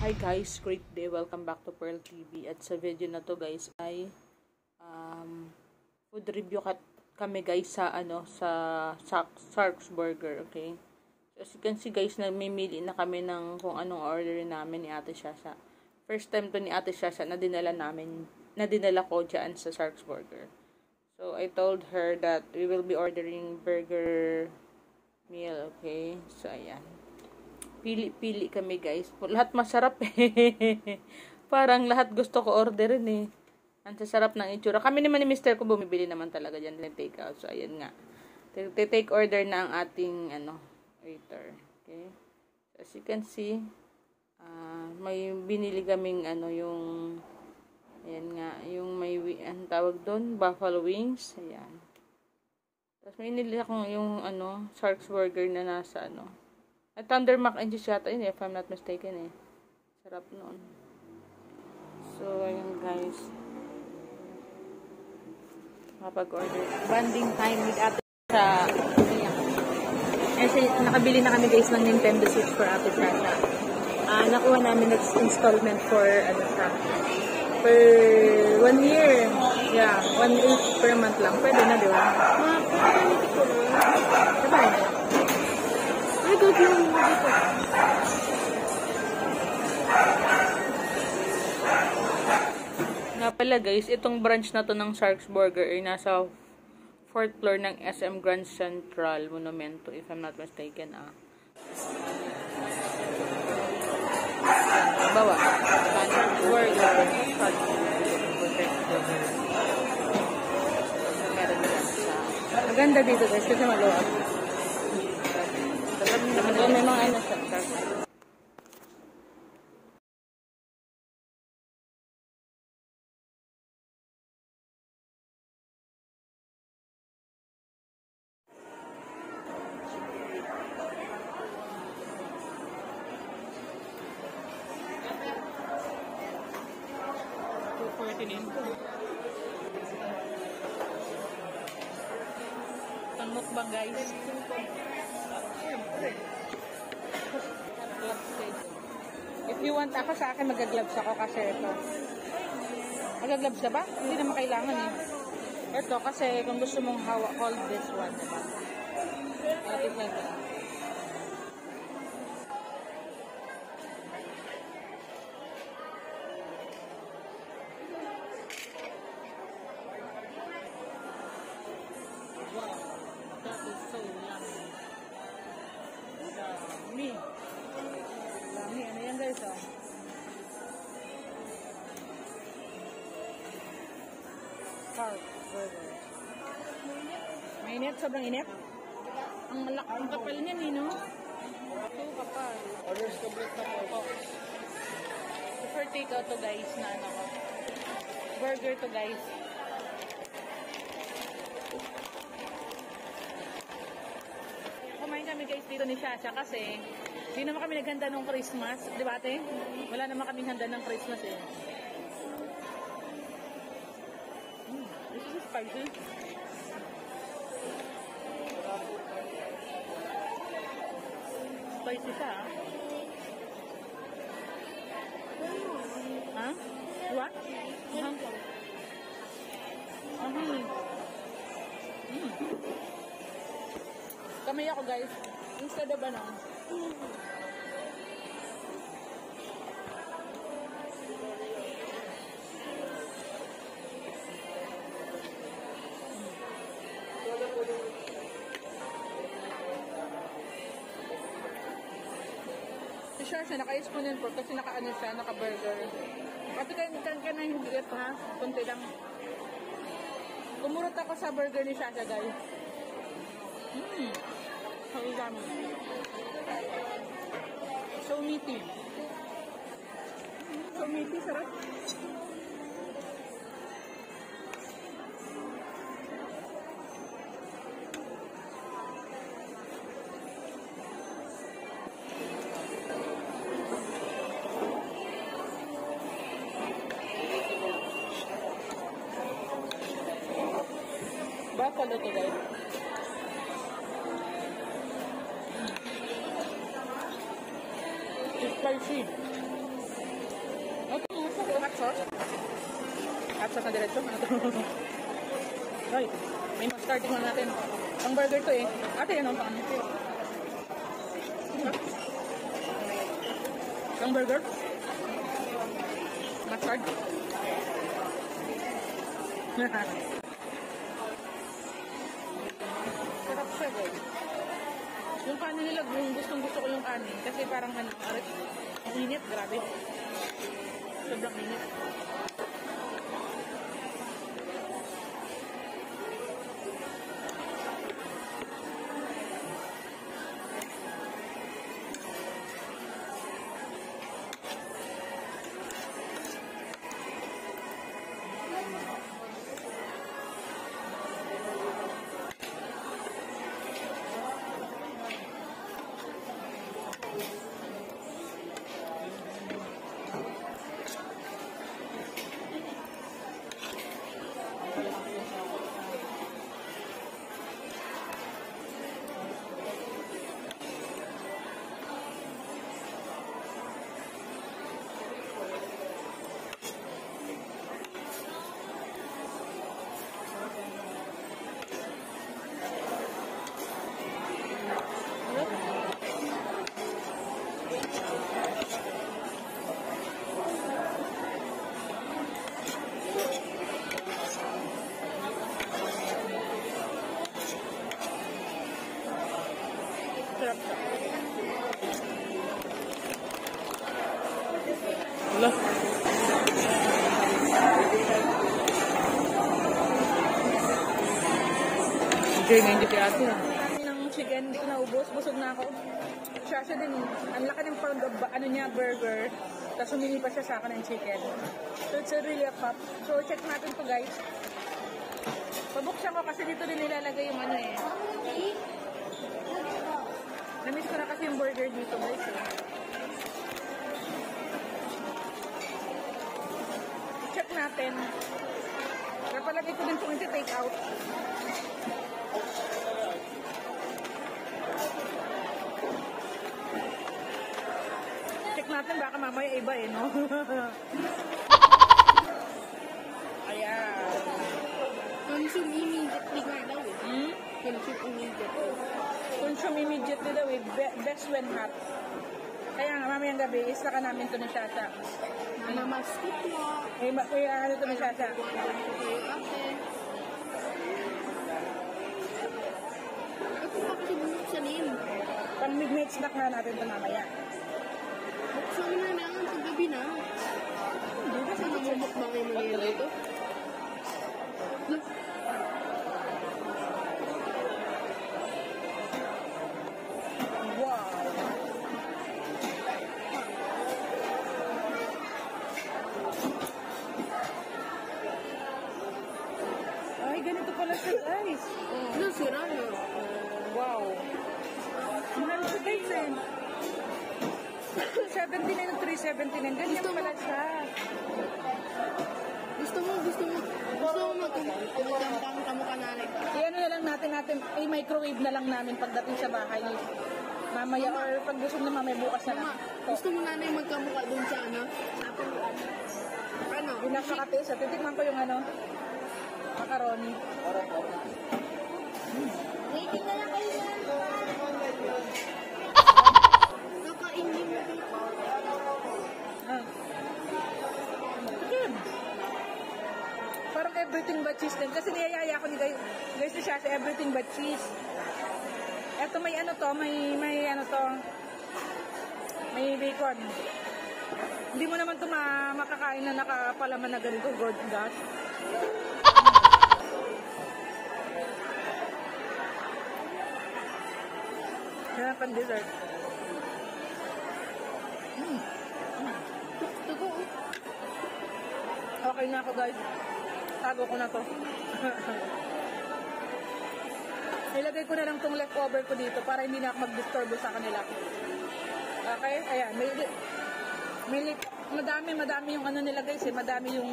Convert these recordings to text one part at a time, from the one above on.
Hi guys, great day. Welcome back to Pearl TV. At sa video na to guys ay food review kami guys sa Sharks Burger, okay? So as you can see guys, namimili na kami ng kung anong order namin ni Ate Shasha. First time to ni Ate Shasha na dinala ko dyan sa Sharks Burger. So I told her that we will be ordering burger meal, okay? So ayan. Pili kami guys. Lahat masarap eh. Parang lahat gusto ko orderin eh. Ang sasarap ng itsura. Kami naman ni Mr. ko bumibili naman talaga dyan ng take out. So ayan nga. Take order na ang ating waiter. Okay. So as you can see, may binili kaming yung ayan nga, yung may ang tawag doon, buffalo wings. Ayan. Tapos may nili akong yung Sharks Burger na nasa at Thunder Mac and Cheese yata yun if I'm not mistaken eh. Sarap noon. So, ayun guys. Kapag-order. Banding time with Ate sa nakabili na kami guys ng Nintendo Switch for Ate Shasha. Nakuha namin next installment for per 1 year. Yeah, 1 week per month lang. Pwede na, di ba? Diba? Nga pala guys, itong branch na to ng Sharks Burger ay nasa 4th floor ng SM Grand Central Monumento if I'm not mistaken. Bawa Sharks Burger, meron na siya. Maganda dito guys kasi maluwag. May mga sa mukbang guys. If you want ako sa akin, mag-gloves ako kasi ito. Mag-gloves na ba? Hindi naman kailangan eh. Ito kasi kung gusto mong hold this one, diba? Atin na ito. Wow, that is so yummy. Yummy. Yummy. Ano yan guys, Sharks Burger. Mainit? Sobrang init? Ang kapal niyan eh, no? Ito, kapal. Orders complete na po. For take out to guys na burger to guys. Kumain kami guys dito ni Shasha kasi hindi naman kami naghanda ng Christmas. Di ba ate? Wala naman kaming handa ng Christmas eh. This is spicy. Spicy siya. Ha? What? Kamay ako guys. Instead of sure siya, naka-exponent po kasi naka-burger. Pati ka na hindi ito ha, kunti lang. Kumurot ako sa burger ni Shasha guys. So yummy. So meaty. So meaty, sarap. Buffalo to guys. It's spicy. sauce. Hot sauce na diretso. Ay, may mag-starting na natin. Ang burger to eh. Ate, yan ang pang ang burger. Mustard. Sarap siya guys. Yung kanin nila, gustong gusto ko yung kanin. Kasi parang ang init, grabe. Sobrang init. Sarap siya. Wala. Okay, hindi kaya ate ha. Ng chicken, hindi ko naubos. Busog na ako. Siya din. Ang laki ng ano niya, burger. Tapos humili pa siya sa akin ng chicken. So it's a really a pop. So check natin to guys. Pabuksan ko kasi dito din nilalagay yung ano eh. Namiss ko na kasi yung burger dito guys eh. Check natin. Napalagay ko din kung take out. Check natin baka mamaya iba eh no. Ayan. Consume immediately nga daw eh. Consume immediately. Consume immediately daw eh. Best when hot. Kaya nga mamayang gabi, isaka namin ito ni Shasha. Namaskip mo. Kaya ano ito ni Shasha? Ito na kasi buksanin. Pang midnight snack na natin ito mamaya. Buksan mo na lang sa gabi na. Hindi na Kasi namumukbang yung mangyayari ito. Wow! Ay, ganito pala siya guys. Ano, sira na. Wow! Mahal siya guys eh. 279 at 379. Ganyan pala siya. Gusto mo magkampang kamukha nanay. Iyan na lang natin, i-microwave na lang namin pagdating sa bahay. Mamaya or pag gusto na mamaya bukas na lang. Gusto mo nanay magkamukha dun sa ano? Ano? Yung napaka-taste. Titikman ko yung ano, macaroni. Waiting na lang kayo yan. Nakainin mo dito. Ah. Chicken. Parang everything but cheese din. Kasi niyayaya ko ni guys ni Shasha, everything but cheese. Eto may ano to, may ano to, may bacon. Hindi mo naman to makakain na nakapalaman na ganito, God gosh. Yan pang dessert. Tugo. Okay na ako guys. Tago ko na to. Nilagay ko na lang tong leftover ko dito para hindi na ako mag-disturbo sa kanila. Okay? Ayan. Madami yung ano nila guys eh. Madami yung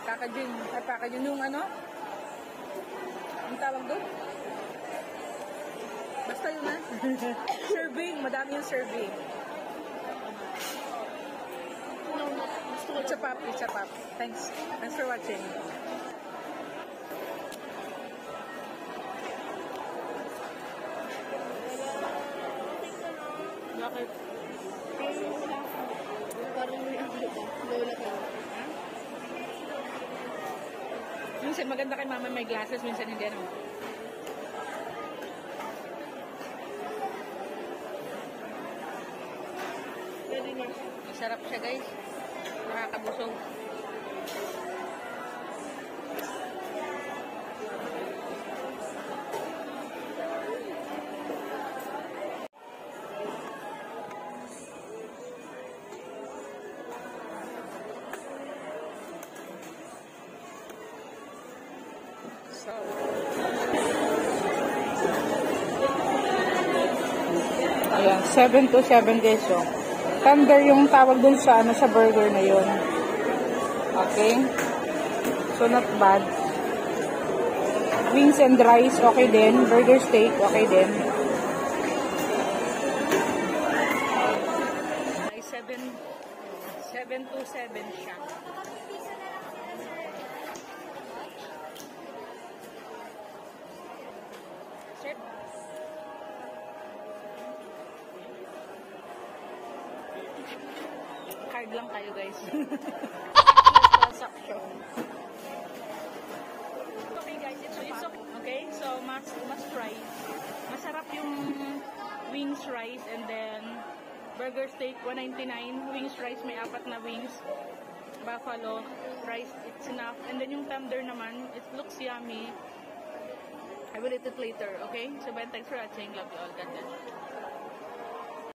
packaging. Yung ano? Ang tawag doon? Basta yun na. Serving. Madami yung serving. It's a pop. It's a pop. Thanks. Thanks for watching. Bakit? Parang may lola ka. Minsan maganda kay mama may glasses, minsan hindi ano. Pwede na. Masarap siya guys. Nakakabusog. Ayan, 7 to 7 peso. Tender yung tawag dun sa ano sa burger na yun. Okay? So not bad. Wings and rice, okay din. Burger steak, okay din. Ay, 7 to 7 siya. Sir? Card lang tayo guys. Transaction. Okay guys, it's okay. Okay, so must try. Masarap yung wings, rice, and then burger steak, $1.99. Wings, rice, may 4 na wings. Buffalo rice, it's enough. And then yung tender naman, it looks yummy. I will eat it later, okay? So, thanks for watching. Love you all. God bless.